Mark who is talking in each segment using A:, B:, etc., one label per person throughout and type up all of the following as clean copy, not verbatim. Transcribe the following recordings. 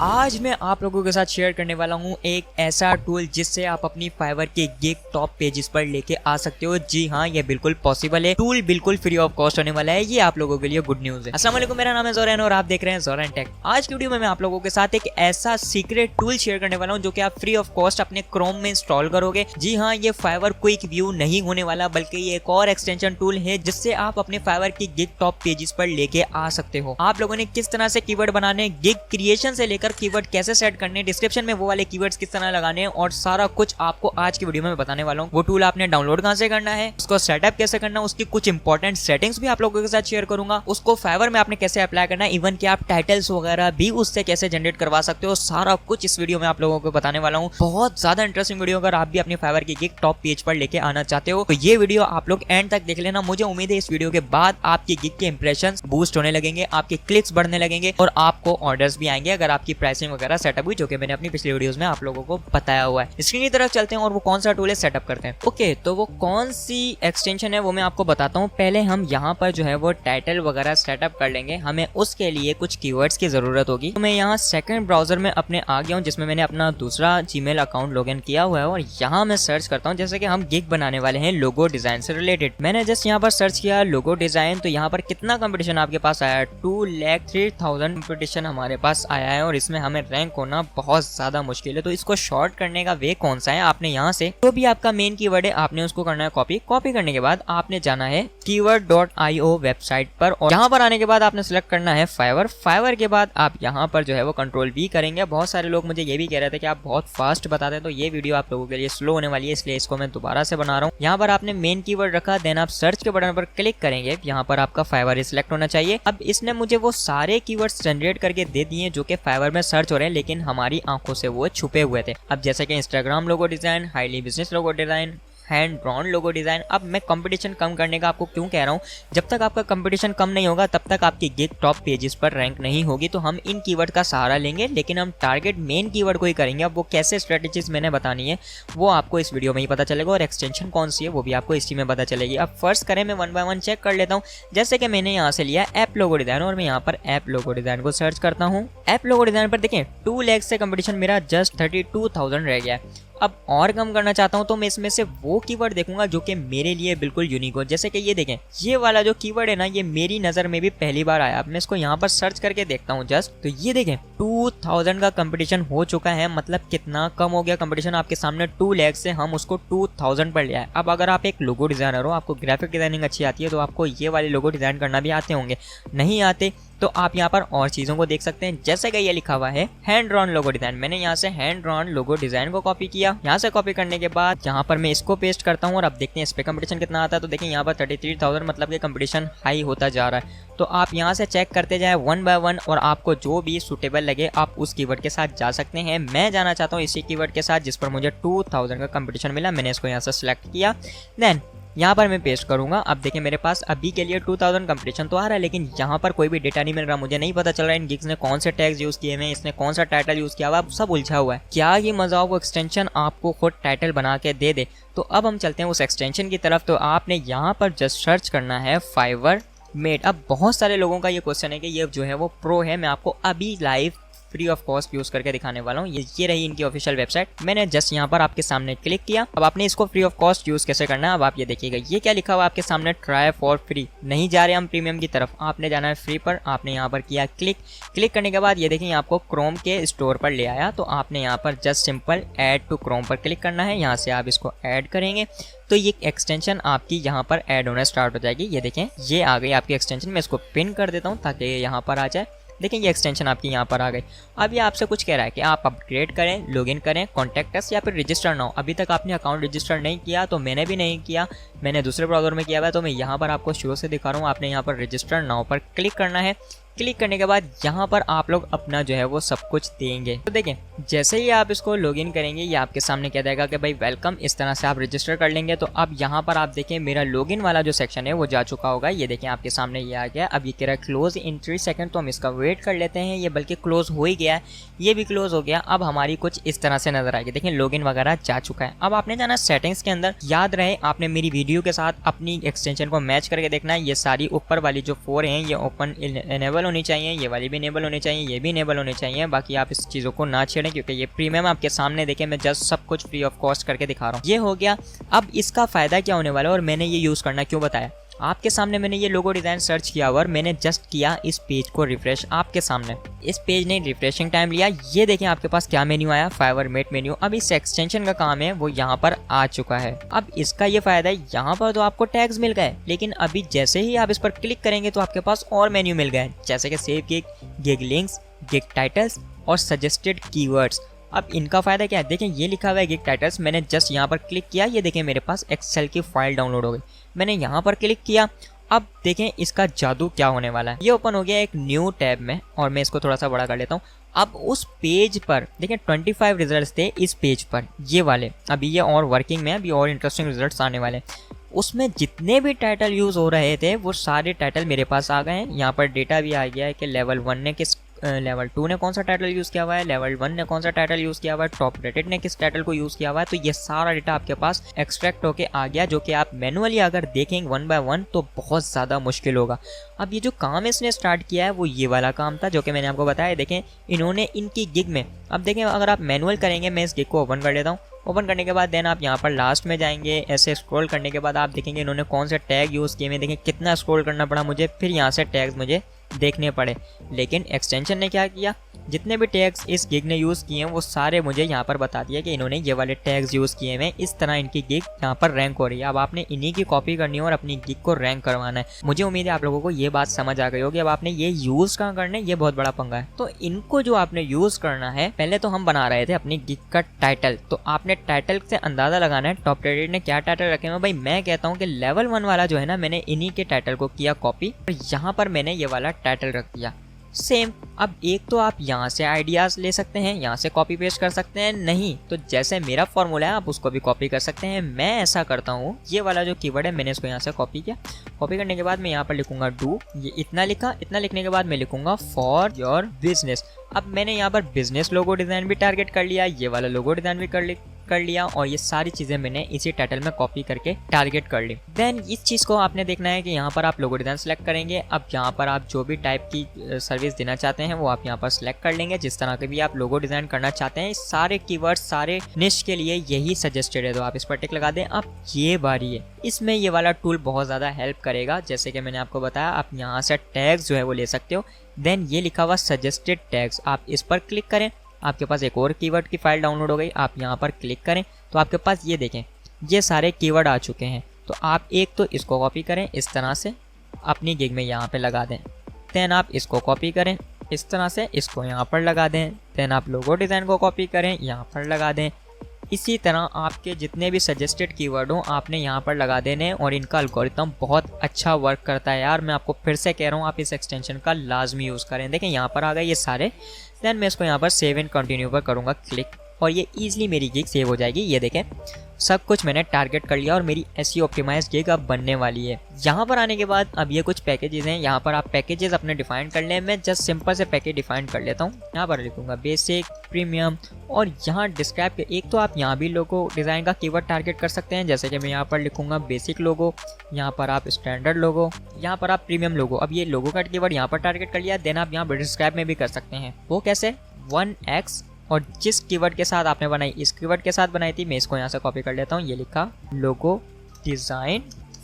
A: आज मैं आप लोगों के साथ शेयर करने वाला हूं एक ऐसा टूल जिससे आप अपनी फाइवर के गिग टॉप पेजेस पर लेके आ सकते हो। जी हाँ, ये बिल्कुल पॉसिबल है। टूल बिल्कुल फ्री ऑफ कॉस्ट होने वाला है। ये आप लोगों के लिए गुड न्यूज है। अस्सलाम वालेकुम, मेरा नाम है ज़ोरैन और आप देख रहे हैं ज़ोरैन टेक। आज की वीडियो में मैं आप लोगों के साथ एक ऐसा सीक्रेट टूल शेयर करने वाला हूँ जो कि आप फ्री ऑफ कॉस्ट अपने क्रोम में इंस्टॉल करोगे। जी हाँ, ये फाइवर क्विक व्यू नहीं होने वाला, बल्कि ये एक और एक्सटेंशन टूल है जिससे आप अपने फाइवर की गिग टॉप पेजेस पर लेके आ सकते हो। आप लोगों ने किस तरह से कीवर्ड बनाने, गिग क्रिएशन से लेकर कीवर्ड कैसे सेट करने, डिस्क्रिप्शन में वो वाले कीवर्ड्स किस तरह लगाने और सारा कुछ आपको आज की वीडियो में बताने वाला हूँ। वो टूल आपने डाउनलोड कहां से करना है, उसको सेटअप कैसे करना है, उसकी कुछ इंपॉर्टेंट सेटिंग्स भी आप लोगों के साथ शेयर करूंगा। उसको फाइवर में आपने कैसे अप्लाई करना है, इवन कि आप टाइटल्स वगैरह भी उससे कैसे जनरेट करवा सकते हो, सारा कुछ इस वीडियो में आप लोगों को बताने वाला हूँ। बहुत ज्यादा इंटरेस्टिंग वीडियो। अगर आप भी अपनी फाइवर की गिग टॉप पेज पर लेके आना चाहते हो तो ये वीडियो आप लोग एंड तक देख लेना। मुझे उम्मीद है इस वीडियो के बाद आपकी गिग के इंप्रेशंस बूस्ट होने लगेंगे, आपके क्लिक्स बढ़ने लगेंगे और आपको ऑर्डर्स भी आएंगे अगर आपकी प्राइसिंग वगैरह सेटअप हुई, जो कि मैंने अपनी पिछली वीडियोस में आप लोगों को बताया हुआ है। स्क्रीन की तरफ चलते हैं और वो कौन सा टूल है सेटअप करते हैं। ओके, तो वो कौन सी एक्सटेंशन है वो मैं आपको बताता हूँ। पहले हम यहाँ पर जो है वो टाइटल वगैरह सेटअप कर लेंगे। हमें उसके लिए कुछ कीवर्ड्स की जरूरत होगी। तो मैं यहाँ सेकंड ब्राउजर में अपने आ गया हूँ जिसमें मैंने अपना दूसरा जीमेल अकाउंट लॉगिन किया हुआ है और यहाँ मैं सर्च करता हूँ। जैसे कि हम गिग बनाने वाले हैं लोगो डिजाइन से रिलेटेड। मैंने जस्ट यहाँ पर सर्च किया लोगो डिजाइन, तो यहाँ पर कितना कंपटीशन आपके पास आया है, 2,03,000 कंपटीशन हमारे पास आया है और इसमें हमें रैंक होना बहुत ज्यादा मुश्किल है। तो इसको शॉर्ट करने का वे कौन सा है, आपने यहाँ से जो भी आपका मेन कीवर्ड है आपने उसको करना है कॉपी करने के बाद आपने जाना है keyword.io वेबसाइट पर और यहाँ पर आने के बाद आपने सिलेक्ट करना है फाइवर के बाद आप यहाँ पर जो है वो कंट्रोल V करेंगे। बहुत सारे लोग मुझे ये भी कह रहे थे कि आप बहुत फास्ट बताते हैं, तो ये वीडियो आप लोगों के लिए स्लो होने वाली है, इसलिए इसको मैं दोबारा से बना रहा हूँ। यहाँ पर आपने मेन कीवर्ड रखा, देन आप सर्च के बटन पर क्लिक करेंगे। यहाँ पर आपका फाइवर सिलेक्ट होना चाहिए। अब इसने मुझे वो सारे कीवर्ड्स जनरेट करके दे दिए जो कि फाइवर में सर्च हो रहे हैं, लेकिन हमारी आंखों से वो छुपे हुए थे। अब जैसे कि Instagram logo design, highly business logo design, hand drawn logo design. अब मैं कंपटीशन कम करने का आपको क्यों कह रहा हूँ, जब तक आपका कंपटीशन कम नहीं होगा तब तक आपकी गिग टॉप पेजेस पर रैंक नहीं होगी। तो हम इन कीवर्ड का सहारा लेंगे, लेकिन हम टारगेट मेन कीवर्ड को ही करेंगे। अब वो कैसे स्ट्रेटेजीज मैंने बतानी है वो आपको इस वीडियो में ही पता चलेगा और एक्सटेंशन कौन सी है वो भी आपको इसी में पता चलेगी। अब फर्स्ट करें, मैं 1 बाय 1 चेक कर लेता हूँ। जैसे कि मैंने यहाँ से लिया ऐप लोगो डिजाइन और मैं यहाँ पर ऐप लोगो डिजाइन को सर्च करता हूँ। ऐप लोगो डिजाइन पर देखें 2 लाख से कंपटीशन मेरा जस्ट 32,000 रह गया है। अब और कम करना चाहता हूं तो मैं इसमें से वो कीवर्ड देखूंगा जो कि मेरे लिए बिल्कुल यूनिक हो। जैसे कि ये देखें, ये वाला जो कीवर्ड है ना, ये मेरी नजर में भी पहली बार आया। अब मैं इसको यहाँ पर सर्च करके देखता हूँ जस्ट, तो ये देखें 2000 का कंपटीशन हो चुका है। मतलब कितना कम हो गया कंपटीशन आपके सामने। 2 लाख से हम उसको 2000 पर लिया है। अब अगर आप एक लोगो डिजाइनर हो, आपको ग्राफिक डिजाइनिंग अच्छी आती है, तो आपको ये वाले लोगो डिजाइन करना भी आते होंगे। नहीं आते तो आप यहाँ पर और चीज़ों को देख सकते हैं। जैसे कि ये लिखा हुआ है हैंड ड्रॉन लोगो डिजाइन, मैंने यहाँ से हैंड ड्रॉन लोगो डिजाइन को कॉपी किया। यहाँ से कॉपी करने के बाद यहाँ पर मैं इसको पेस्ट करता हूँ और अब देखते हैं इस पे कंपटीशन कितना आता है। तो देखिए यहाँ पर 33,000, मतलब कि कंपटीशन हाई होता जा रहा है। तो आप यहाँ से चेक करते जाए 1 बाय 1 और आपको जो भी सूटेबल लगे आप उस कीवर्ड के साथ जा सकते हैं। मैं जाना चाहता हूँ इसी कीवर्ड के साथ जिस पर मुझे 2000 का कंपटीशन मिला। मैंने इसको यहाँ से सिलेक्ट किया, देन यहाँ पर मैं पेस्ट करूंगा। अब देखिए मेरे पास अभी के लिए 2000 कंपटीशन तो आ रहा है, लेकिन यहाँ पर कोई भी डेटा नहीं मिल रहा। मुझे नहीं पता चल रहा है इन गिग्स ने कौन से टैग्स यूज किए हैं, इसने कौन सा टाइटल यूज किया हुआ है, सब उलझा हुआ है। क्या ये मजा वो एक्सटेंशन आपको खुद टाइटल बना के दे दे। तो अब हम चलते हैं उस एक्सटेंशन की तरफ। तो आपने यहाँ पर जस्ट सर्च करना है फाइवर मेट। अब बहुत सारे लोगों का ये क्वेश्चन है कि ये जो है वो प्रो है। मैं आपको अभी live free of cost use करके दिखाने वाला हूँ। ये रही इनकी ऑफिशियल वेबसाइट। मैंने जस्ट यहाँ पर आपके सामने क्लिक किया। अब आपने इसको फ्री ऑफ कॉस्ट यूज कैसे करना है अब आप ये देखिएगा। ये क्या लिखा हुआ आपके सामने, ट्राई फॉर फ्री। नहीं जा रहे हम प्रीमियम की तरफ, आपने जाना है फ्री पर। आपने यहाँ पर किया क्लिक करने के बाद ये देखिए आपको क्रोम के स्टोर पर ले आया। तो आपने यहाँ पर just simple add to Chrome पर क्लिक करना है। यहाँ से आप इसको ऐड करेंगे तो ये एक्सटेंशन आपकी यहाँ पर ऐड होना स्टार्ट हो जाएगी। ये देखें ये आ गई आपकी एक्सटेंशन। मैं इसको पिन कर देता हूँ ताकि ये यहाँ पर आ जाए। देखिए ये एक्सटेंशन आपकी यहाँ पर आ गई। अब ये आपसे कुछ कह रहा है कि आप अपग्रेड करें, लॉगिन करें, कॉन्टैक्ट अस या फिर रजिस्टर नाउ। अभी तक आपने अकाउंट रजिस्टर नहीं किया, तो मैंने भी नहीं किया, मैंने दूसरे ब्राउज़र में किया हुआ है। तो मैं यहाँ पर आपको शुरू से दिखा रहा हूँ। आपने यहाँ पर रजिस्टर नाउ पर क्लिक करना है। क्लिक करने के बाद यहाँ पर आप लोग अपना जो है वो सब कुछ देंगे। तो देखें जैसे ही आप इसको लॉगिन करेंगे ये आपके सामने कह देगा कि भाई वेलकम, इस तरह से आप रजिस्टर कर लेंगे। तो अब यहाँ पर आप देखें मेरा लॉगिन वाला जो सेक्शन है वो जा चुका होगा। ये देखें आपके सामने ये आ गया। अब ये कह रहा है क्लोज इन 3 सेकंड, तो हम इसका वेट कर लेते हैं। ये बल्कि क्लोज हो ही गया है, ये भी क्लोज हो गया। अब हमारी कुछ इस तरह से नजर आएगी। देखिए लॉगिन वगैरह जा चुका है। अब आपने जाना सेटिंग्स के अंदर। याद रहे आपने मेरी वीडियो के साथ अपनी एक्सटेंशन को मैच करके देखना है। ये सारी ऊपर वाली जो 4 हैं ये ओपन इनेबल होनी चाहिए, ये वाली भी इनेबल होनी चाहिए, ये भी इनेबल होनी चाहिए। बाकी आप इस चीज़ों को ना छेड़ें क्योंकि ये प्रीमियम आपके सामने देखें, मैं जस्ट सब कुछ फ्री ऑफ कॉस्ट करके दिखा रहा हूँ। ये हो गया। अब इसका फ़ायदा क्या होने वाला है और मैंने ये यूज़ करना क्यों बताया आपके सामने। मैंने ये लोगो डिज़ाइन सर्च किया और मैंने जस्ट किया इस पेज को रिफ्रेश आपके सामने। इस पेज ने रिफ्रेशिंग टाइम लिया, ये देखें आपके पास क्या मेन्यू आया, फाइवर मेट मेन्यू। अब इस एक्सटेंशन का काम है वो यहाँ पर आ चुका है। अब इसका ये फायदा है, यहाँ पर तो आपको टैग्स मिल गए, लेकिन अभी जैसे ही आप इस पर क्लिक करेंगे तो आपके पास और मेन्यू मिल गए, जैसे कि save gig, gig links, gig titles और सजेस्टेड कीवर्ड्स। अब इनका फायदा क्या है, देखें ये लिखा हुआ है गिग टाइटल्स। मैंने जस्ट यहाँ पर क्लिक किया, ये देखें मेरे पास एक्सेल की फाइल डाउनलोड हो गई। मैंने यहाँ पर क्लिक किया, अब देखें इसका जादू क्या होने वाला है। ये ओपन हो गया एक न्यू टैब में और मैं इसको थोड़ा सा बड़ा कर लेता हूँ। अब उस पेज पर देखें 25 रिजल्ट्स थे इस पेज पर, ये वाले। अभी ये और वर्किंग में, अभी और इंटरेस्टिंग रिजल्ट्स आने वाले। उसमें जितने भी टाइटल यूज़ हो रहे थे वो सारे टाइटल मेरे पास आ गए हैं। यहाँ पर डेटा भी आ गया है कि लेवल 1 ने किस, लेवल 2 ने कौन सा टाइटल यूज़ किया हुआ है, लेवल 1 ने कौन सा टाइटल यूज़ किया हुआ है, टॉप रेटेड ने किस टाइटल को यूज़ किया हुआ है। तो ये सारा डेटा आपके पास एक्सट्रैक्ट होके आ गया, जो कि आप मैनुअली अगर देखेंगे 1 बाय 1 तो बहुत ज़्यादा मुश्किल होगा। अब ये जो काम इसने स्टार्ट किया है वो ये वाला काम था जो कि मैंने आपको बताया। देखें इन्होंने इनकी गिग में, अब देखें अगर आप मैनुअल करेंगे, मैं इस गिग को ओपन कर लेता हूँ। ओपन करने के बाद देन आप यहाँ पर लास्ट में जाएंगे, ऐसे स्क्रॉल करने के बाद आप देखेंगे इन्होंने कौन से टैग यूज़ किए हैं। देखें कितना स्क्रॉल करना पड़ा मुझे, फिर यहाँ से टैग्स मुझे देखने पड़े। लेकिन एक्सटेंशन ने क्या किया, जितने भी टैग्स इस गिग ने यूज़ किए हैं वो सारे मुझे यहाँ पर बता दिया कि इन्होंने ये वाले टैग्स यूज़ किए हैं। इस तरह इनकी गिग यहाँ पर रैंक हो रही है। अब आपने इन्हीं की कॉपी करनी है और अपनी गिग को रैंक करवाना है। मुझे उम्मीद है आप लोगों को ये बात समझ आ गई होगी। अब आपने ये यूज़ कहाँ करना है, ये बहुत बड़ा पंगा है। तो इनको जो आपने यूज़ करना है, पहले तो हम बना रहे थे अपनी गिग का टाइटल, तो आपने टाइटल से अंदाज़ा लगाना है टॉप रेटेड ने क्या टाइटल रखे हैं। भाई मैं कहता हूँ कि लेवल 1 वाला जो है ना, मैंने इन्हीं के टाइटल को किया कॉपी और यहाँ पर मैंने ये वाला टाइटल रख दिया सेम। अब एक तो आप यहाँ से आइडियाज़ ले सकते हैं, यहाँ से कॉपी पेस्ट कर सकते हैं, नहीं तो जैसे मेरा फॉर्मूला है आप उसको भी कॉपी कर सकते हैं। मैं ऐसा करता हूँ, ये वाला जो कीवर्ड है मैंने इसको यहाँ से कॉपी किया। कॉपी करने के बाद मैं यहाँ पर लिखूंगा डू, ये इतना लिखा। इतना लिखने के बाद मैं लिखूंगा फॉर योर बिजनेस। अब मैंने यहाँ पर बिजनेस लोगो डिज़ाइन भी टारगेट कर लिया, ये वाला लोगो डिज़ाइन भी कर लिया और ये सारी चीज़ें मैंने इसी टाइटल में कॉपी करके टारगेट कर ली। देन इस चीज़ को आपने देखना है कि यहाँ पर आप लोगो डिज़ाइन सेलेक्ट करेंगे। अब यहाँ पर आप जो भी टाइप की सर्विस देना चाहते हैं वो आप यहाँ पर सेलेक्ट कर लेंगे, जिस तरह के भी आप लोगो डिज़ाइन करना चाहते हैं। सारे कीवर्ड्स सारे निश के लिए यही सजेस्टेड है, तो आप इस पर टिक लगा दें। अब ये बारी है, इसमें ये वाला टूल बहुत ज़्यादा हेल्प करेगा। जैसे कि मैंने आपको बताया, आप यहाँ से टैग्स जो है वो ले सकते हो। देन ये लिखा हुआ सजेस्टेड टैग्स, आप इस पर क्लिक करें, आपके पास एक और कीवर्ड की फाइल डाउनलोड हो गई। आप यहाँ पर क्लिक करें तो आपके पास ये देखें ये सारे कीवर्ड आ चुके हैं। तो आप एक तो इसको कॉपी करें इस तरह से, अपनी गिग में यहाँ पे लगा दें। देन आप इसको कॉपी करें इस तरह से, इसको यहाँ पर लगा दें। देन आप लोगो डिज़ाइन को कॉपी करें, यहाँ पर लगा दें। इसी तरह आपके जितने भी सजेस्टेड कीवर्ड हो आपने यहाँ पर लगा देने और इनका एल्गोरिथम बहुत अच्छा वर्क करता है यार। मैं आपको फिर से कह रहा हूँ आप इस एक्सटेंशन का लाजमी यूज़ करें। देखें यहाँ पर आ गए ये सारे। देन मैं इसको यहाँ पर सेव एंड कंटिन्यू पर करूँगा क्लिक और ये ईजिली मेरी गिग सेव हो जाएगी। ये देखें सब कुछ मैंने टारगेट कर लिया और मेरी SEO ऑप्टिमाइज्ड गिग अब बनने वाली है। यहाँ पर आने के बाद अब ये कुछ पैकेजेस हैं, यहाँ पर आप पैकेजेस अपने डिफाइन कर लें। मैं जस्ट सिंपल से पैकेज डिफाइन कर लेता हूँ। यहाँ पर लिखूंगा बेसिक, प्रीमियम और यहाँ डिस्क्राइब के। एक तो आप यहाँ भी लोगो डिज़ाइन का कीवर्ड टारगेट कर सकते हैं, जैसे कि मैं यहाँ पर लिखूंगा बेसिक लोगो, यहाँ पर आप स्टैंडर्ड लोगो, यहाँ पर आप प्रीमियम लोगो। अब ये लोगो का कीवर्ड यहाँ पर टारगेट कर लिया। देन आप यहाँ पर डिस्क्राइब में भी कर सकते हैं। वो कैसे, 1x और जिस कीवर्ड के साथ आपने बनाई इस कीवर्ड के साथ बनाई थी। मैं इसको यहाँ से कॉपी कर लेता हूँ। ये लिखा logo design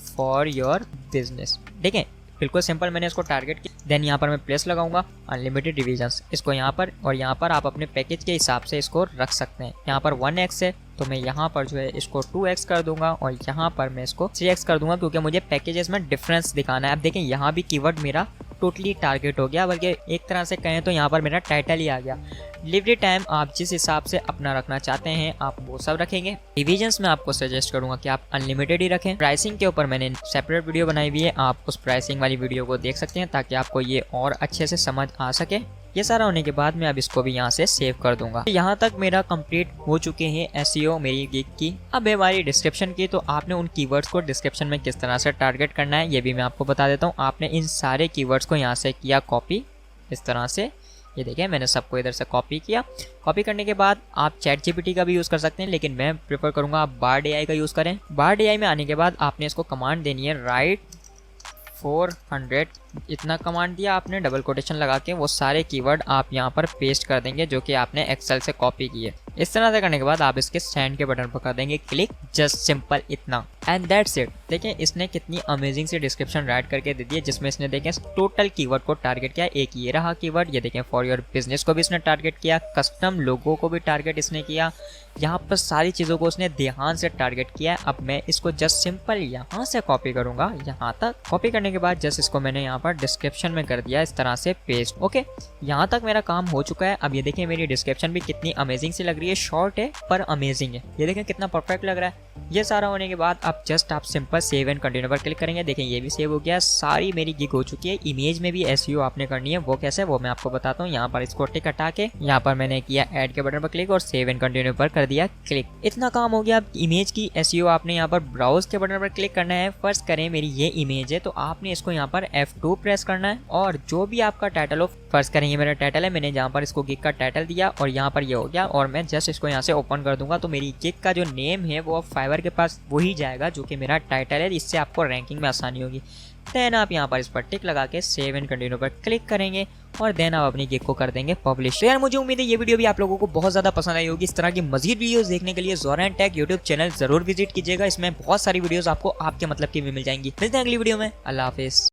A: for your business. देखें बिल्कुल सिंपल, मैंने इसको टारगेट किया। देन यहाँ पर मैं प्लेस लगाऊंगा अनलिमिटेड डिवीजन्स, इसको यहाँ पर और यहाँ पर आप अपने पैकेज के हिसाब से इसको रख सकते हैं। यहाँ पर 1x है तो मैं यहाँ पर जो है इसको 2x कर दूंगा और यहाँ पर मैं इसको 3x कर दूंगा, क्योंकि मुझे पैकेजेस में डिफरेंस दिखाना है। अब देखें यहाँ भी कीवर्ड मेरा टोटली टारगेट हो गया, बल्कि एक तरह से कहें तो यहाँ पर मेरा टाइटल ही आ गया। डिलीवरी टाइम आप जिस हिसाब से अपना रखना चाहते हैं आप वो सब रखेंगे। डिवीजन्स में आपको सजेस्ट करूंगा कि आप अनलिमिटेड ही रखें। प्राइसिंग के ऊपर मैंने सेपरेट वीडियो बनाई हुई है, आप उस प्राइसिंग वाली वीडियो को देख सकते हैं ताकि आपको ये और अच्छे से समझ आ सके। ये सारा होने के बाद मैं अब इसको भी यहाँ से सेव कर दूंगा। यहाँ तक मेरा कंप्लीट हो चुके हैं SEO मेरी गिग की। अब हमारी डिस्क्रिप्शन की, तो आपने उन कीवर्ड्स को डिस्क्रिप्शन में किस तरह से टारगेट करना है ये भी मैं आपको बता देता हूँ। आपने इन सारे कीवर्ड्स को यहाँ से किया कॉपी इस तरह से। ये देखें मैंने सबको इधर से कॉपी किया। कॉपी करने के बाद आप ChatGPT का भी यूज़ कर सकते हैं, लेकिन मैं प्रेफर करूँगा आप Bard AI का यूज़ करें। Bard AI में आने के बाद आपने इसको कमांड देनी है राइट 400 इतना कमांड दिया आपने, डबल कोटेशन लगा के वो सारे कीवर्ड आप यहाँ पर पेस्ट कर देंगे जो कि आपने एक्सेल से कॉपी किए। इस तरह से करने के बाद आप इसके सेंड के बटन पर कर देंगे क्लिक, जस्ट सिंपल इतना, एंड दैट्स इट। देखें इसने कितनी अमेजिंग सी डिस्क्रिप्शन राइट करके दे दी है, जिसमें इसने देखें टोटल कीवर्ड को टारगेट किया। एक ये रहा कीवर्ड, ये देखें फॉर योर बिजनेस को भी इसने टारगेट किया, कस्टम लोगो को भी टारगेट इसने किया, यहाँ पर सारी चीज़ों को उसने ध्यान से टारगेट किया। अब मैं इसको जस्ट सिंपल यहाँ से कॉपी करूँगा, यहाँ तक कॉपी करने के बाद जस्ट इसको मैंने यहाँ पर डिस्क्रिप्शन में कर दिया इस तरह से पेस्ट। ओके, यहाँ तक मेरा काम हो चुका है। अब ये देखें मेरी डिस्क्रिप्शन भी कितनी अमेजिंग सी लग रही है, शॉर्ट है पर अमेजिंग है, ये देखें कितना परफेक्ट लग रहा है। ये सारा होने के बाद अब जस्ट आप सिंपल सेव एंड कंटिन्यू पर क्लिक करेंगे। देखें ये भी सेव हो गया, सारी मेरी गिग हो चुकी है। इमेज में भी एसईओ आपने करनी है, वो कैसे वो मैं आपको बताता हूँ। यहाँ पर इसको टिक हटा के यहाँ पर मैंने किया ऐड के बटन पर क्लिक और सेव एंड कंटिन्यू पर कर दिया क्लिक। इतना काम हो गया। अब इमेज की एसईओ आपने यहाँ पर ब्राउज के बटन पर क्लिक करना है। फर्ज करें मेरी ये इमेज है तो आपने इसको यहाँ पर F2 प्रेस करना है और जो भी आपका टाइटल हो, फर्ज करें ये मेरा टाइटल है, मैंने जहाँ पर इसको गिग का टाइटल दिया और यहाँ पर ये हो गया और मैं जस्ट इसको यहाँ से ओपन कर दूंगा तो मेरी गिग का जो नेम है वो फाइवर के पास वही जाएगा जो कि मेरा टाइटल है। इससे आपको रैंकिंग में आसानी होगी। देन आप यहाँ पर इस पर टिक लगा के सेव एंड कंटिन्यू पर क्लिक करेंगे और देन आप अपनी गिग को कर देंगे पब्लिश। तो यार मुझे उम्मीद है ये वीडियो भी आप लोगों को बहुत ज़्यादा पसंद आई होगी। इस तरह की मजीद वीडियोस देखने के लिए ज़ोरा एंड टेक यूट्यूब चैनल जरूर विजिट कीजिएगा। इसमें बहुत सारी वीडियोस आपको आपके मतलब की भी मिल जाएंगी। मिलते हैं अगली वीडियो में। अल्लाह हाफिज़।